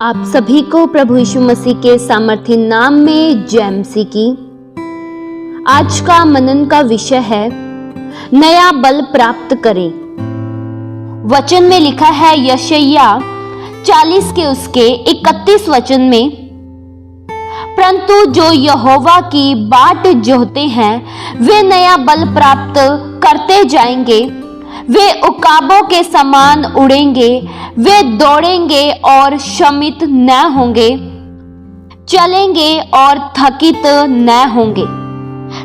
आप सभी को प्रभु यीशु मसीह के सामर्थ्य नाम में जय मसीह की। आज का मनन का विषय है नया बल प्राप्त करें। वचन में लिखा है यशायाह 40 के उसके 31 वचन में, परंतु जो यहोवा की बाट जोहते हैं वे नया बल प्राप्त करते जाएंगे, वे उकाबों के समान उड़ेंगे, वे दौड़ेंगे और शमित न होंगे, चलेंगे और थकित न होंगे।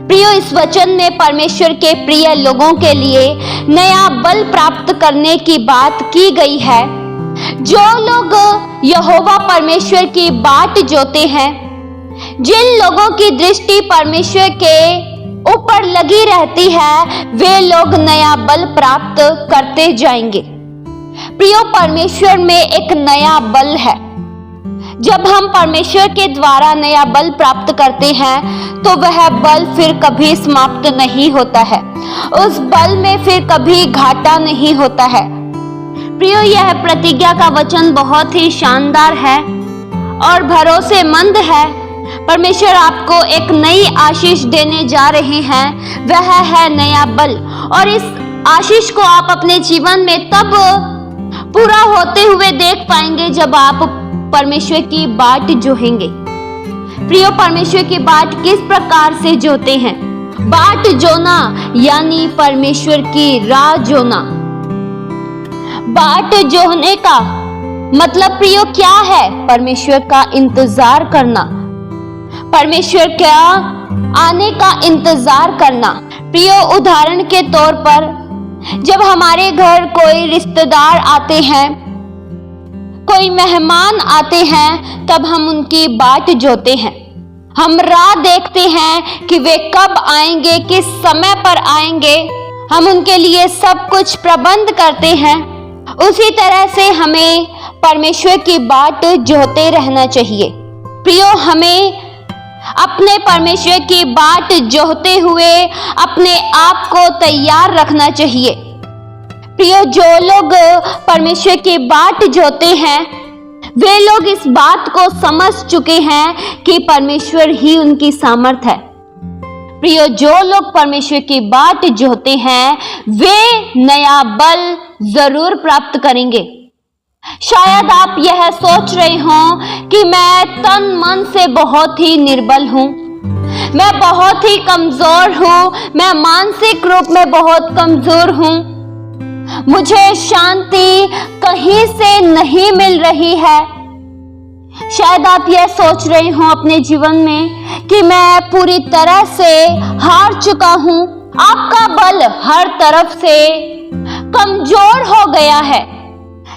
प्रियो, इस वचन में परमेश्वर के प्रिय लोगों के लिए नया बल प्राप्त करने की बात की गई है। जो लोग यहोवा परमेश्वर की बाट जोते हैं, जिन लोगों की दृष्टि परमेश्वर के ऊपर लगी रहती है, वे लोग नया बल प्राप्त करते जाएंगे। प्रियो, परमेश्वर में एक नया बल है। जब हम परमेश्वर के द्वारा नया बल प्राप्त करते हैं तो वह बल फिर कभी समाप्त नहीं होता है, उस बल में फिर कभी घाटा नहीं होता है। प्रियो, यह प्रतिज्ञा का वचन बहुत ही शानदार है और भरोसेमंद है। परमेश्वर आपको एक नई आशीष देने जा रहे हैं, वह है नया बल। और इस आशीष को आप अपने जीवन में तब पूरा होते हुए देख पाएंगे जब आप परमेश्वर की बाट जोहेंगे। प्रियो, परमेश्वर की बाट किस प्रकार से जोते हैं? बाट जोना यानी परमेश्वर की राह जोना। बाट जोहने का मतलब प्रियो क्या है? परमेश्वर का इंतजार करना, परमेश्वर का आने का इंतजार करना। प्रियो, उदाहरण के तौर पर जब हमारे घर कोई रिश्तेदार आते हैं, कोई मेहमान आते हैं, तब हम उनकी बाट जोते हैं। हम राह देखते हैं कि वे कब आएंगे, किस समय पर आएंगे। हम उनके लिए सब कुछ प्रबंध करते हैं। उसी तरह से हमें परमेश्वर की बाट जोते रहना चाहिए। प्रियो, हमें अपने परमेश्वर की बाट जोहते हुए अपने आप को तैयार रखना चाहिए। प्रियो, जो लोग परमेश्वर की बाट जोते हैं वे लोग इस बात को समझ चुके हैं कि परमेश्वर ही उनकी सामर्थ है। प्रियो, जो लोग परमेश्वर की बाट जोहते हैं वे नया बल जरूर प्राप्त करेंगे। शायद आप यह सोच रहे हो कि मैं तन मन से बहुत ही निर्बल हूँ, मैं बहुत ही कमजोर हूँ, मैं मानसिक रूप में बहुत कमजोर हूँ, मुझे शांति कहीं से नहीं मिल रही है। शायद आप यह सोच रहे हो अपने जीवन में कि मैं पूरी तरह से हार चुका हूँ, आपका बल हर तरफ से कमजोर हो गया है।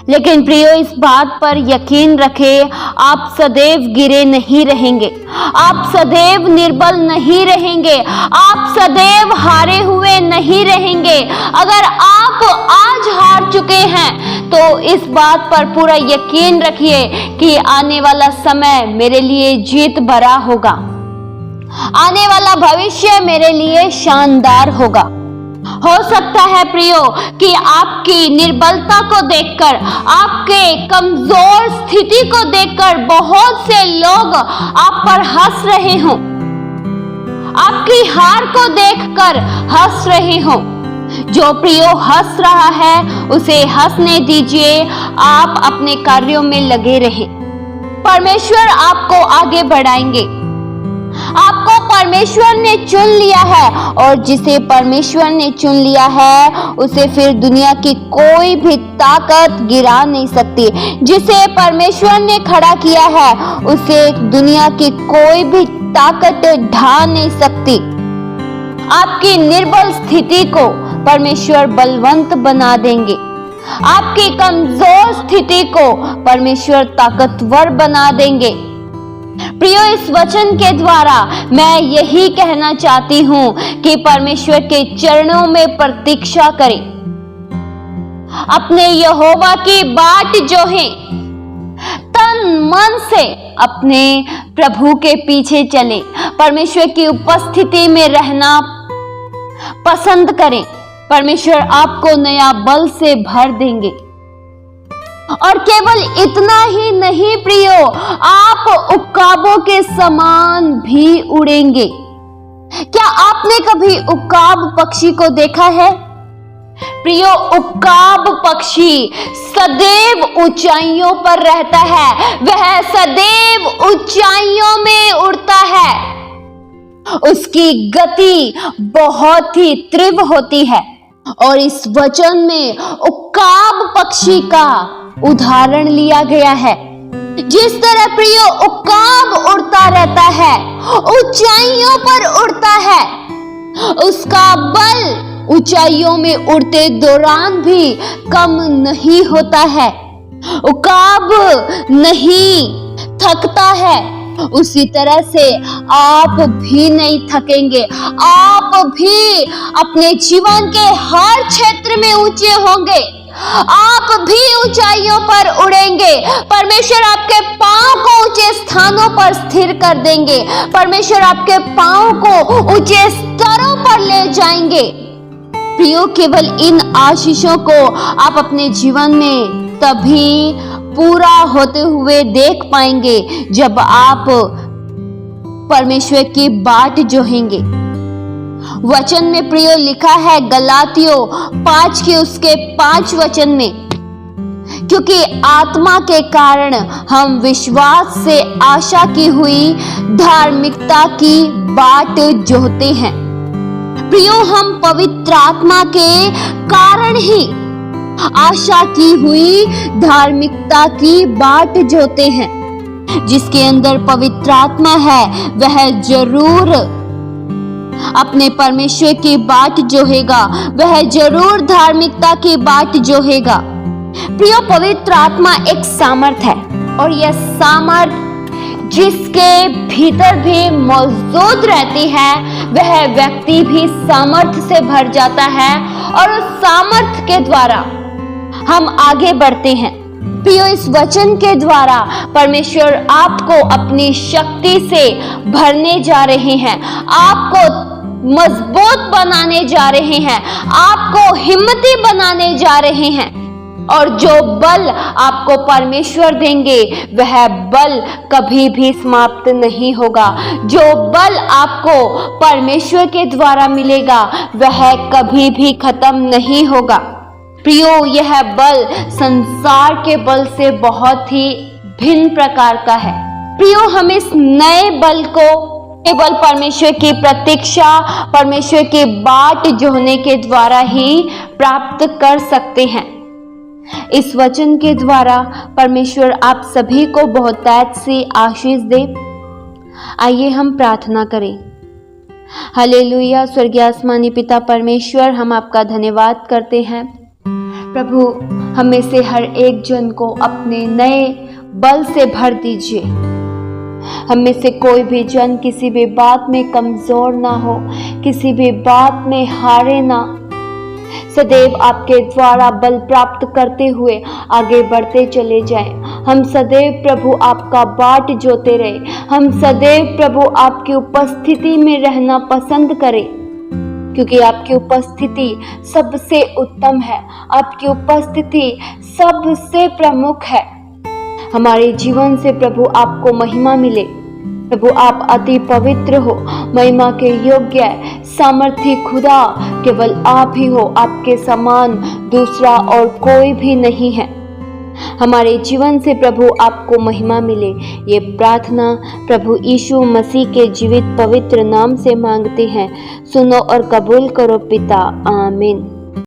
लेकिन प्रियो, इस बात पर यकीन रखें, आप सदैव गिरे नहीं रहेंगे, आप सदैव निर्बल नहीं रहेंगे, आप सदैव हारे हुए नहीं रहेंगे। अगर आप आज हार चुके हैं तो इस बात पर पूरा यकीन रखिए कि आने वाला समय मेरे लिए जीत भरा होगा, आने वाला भविष्य मेरे लिए शानदार होगा। हो सकता है प्रियो कि आपकी निर्बलता को देखकर, आपके कमजोर स्थिति को देखकर बहुत से लोग आप पर हंस रहे हों, आपकी हार को देखकर हंस रहे हों। जो प्रियो हंस रहा है उसे हंसने दीजिए, आप अपने कार्यों में लगे रहें। परमेश्वर आपको आगे बढ़ाएंगे। आपको परमेश्वर ने चुन लिया है और जिसे परमेश्वर ने चुन लिया है उसे फिर दुनिया की कोई भी ताकत गिरा नहीं सकती। जिसे परमेश्वर ने खड़ा किया है उसे दुनिया की कोई भी ताकत ढा नहीं सकती। आपकी निर्बल स्थिति को परमेश्वर बलवंत बना देंगे, आपकी कमजोर स्थिति को परमेश्वर ताकतवर बना देंगे। प्रियो, इस वचन के द्वारा मैं यही कहना चाहती हूँ कि परमेश्वर के चरणों में प्रतीक्षा करें, अपने यहोवा की बाट जोहें, तन मन से अपने प्रभु के पीछे चलें, परमेश्वर की उपस्थिति में रहना पसंद करें। परमेश्वर आपको नया बल से भर देंगे। और केवल इतना ही नहीं प्रियो, के समान भी उड़ेंगे। क्या आपने कभी उकाब पक्षी को देखा है? प्रियो, उकाब पक्षी सदैव ऊंचाइयों पर रहता है, वह सदैव ऊंचाइयों में उड़ता है। उसकी गति बहुत ही तीव्र होती है और इस वचन में उकाब पक्षी का उदाहरण लिया गया है। जिस तरह प्रियो उकाब उड़ता रहता है, ऊंचाइयों पर उड़ता है, उसका बल ऊंचाइयों में उड़ते दौरान भी कम नहीं होता है। उकाब नहीं थकता है, उसी तरह से आप भी नहीं थकेंगे। आप भी अपने जीवन के हर क्षेत्र में ऊंचे होंगे, आप भी ऊंचाइयों पर उड़ेंगे। परमेश्वर आपके पांव को ऊंचे स्थानों पर स्थिर कर देंगे। परमेश्वर आपके पांव को ऊंचे स्तरों पर ले जाएंगे। प्रियो, केवल इन आशीषों को आप अपने जीवन में तभी पूरा होते हुए देख पाएंगे जब आप परमेश्वर की बाट जोहेंगे। वचन में प्रियो लिखा है गलातियों 5 के उसके 5 वचन में, क्योंकि आत्मा के कारण हम विश्वास से आशा की हुई धार्मिकता की बाट जोहते हैं। प्रियो, हम पवित्र आत्मा के कारण ही आशा की हुई धार्मिकता की बाट जोते हैं। जिसके अंदर पवित्र आत्मा है वह जरूर अपने परमेश्वर की बाट जोहेगा, वह जरूर धार्मिकता की बाट जोहेगा। प्रियो, पवित्र आत्मा एक सामर्थ है और यह सामर्थ जिसके भीतर भी मौजूद रहती है वह व्यक्ति भी सामर्थ से भर जाता है और उस सामर्थ के द्वारा हम आगे बढ़ते हैं। प्रियो, इस वचन के द्वारा परमेश्वर आपको अपनी शक्ति से भरने जा रहे हैं, आपको मजबूत बनाने जा रहे हैं, आपको हिम्मती बनाने जा रहे हैं। और जो बल आपको परमेश्वर देंगे वह बल कभी भी समाप्त नहीं होगा। जो बल आपको परमेश्वर के द्वारा मिलेगा वह कभी भी खत्म नहीं होगा। प्रियो, यह बल संसार के बल से बहुत ही भिन्न प्रकार का है। प्रियो, हम इस नए बल को केवल परमेश्वर की प्रतीक्षा, परमेश्वर की बाट जोहने के द्वारा ही प्राप्त कर सकते हैं। इस वचन के द्वारा परमेश्वर आप सभी को बहुतायत से आशीष दे। आइए हम प्रार्थना करें। हालेलुया। स्वर्गीय आसमानी पिता परमेश्वर, हम आपका धन्यवाद करते हैं। प्रभु, हमें से हर एक जन को अपने नए बल से भर दीजिए। हमें से कोई भी जन किसी भी बात में कमजोर ना हो, किसी भी बात में हारे ना, सदैव आपके द्वारा बल प्राप्त करते हुए आगे बढ़ते चले जाएं। हम सदैव प्रभु आपका बाट जोते रहे। हम सदैव प्रभु आपकी उपस्थिति में रहना पसंद करें, क्योंकि आपकी उपस्थिति सबसे उत्तम है, आपकी उपस्थिति सबसे प्रमुख है। हमारे जीवन से प्रभु आपको महिमा मिले। प्रभु, आप अति पवित्र हो, महिमा के योग्य, सामर्थी खुदा केवल आप ही हो। आपके समान दूसरा और कोई भी नहीं है। हमारे जीवन से प्रभु आपको महिमा मिले। ये प्रार्थना प्रभु यीशु मसीह के जीवित पवित्र नाम से मांगते हैं। सुनो और कबूल करो पिता। आमीन।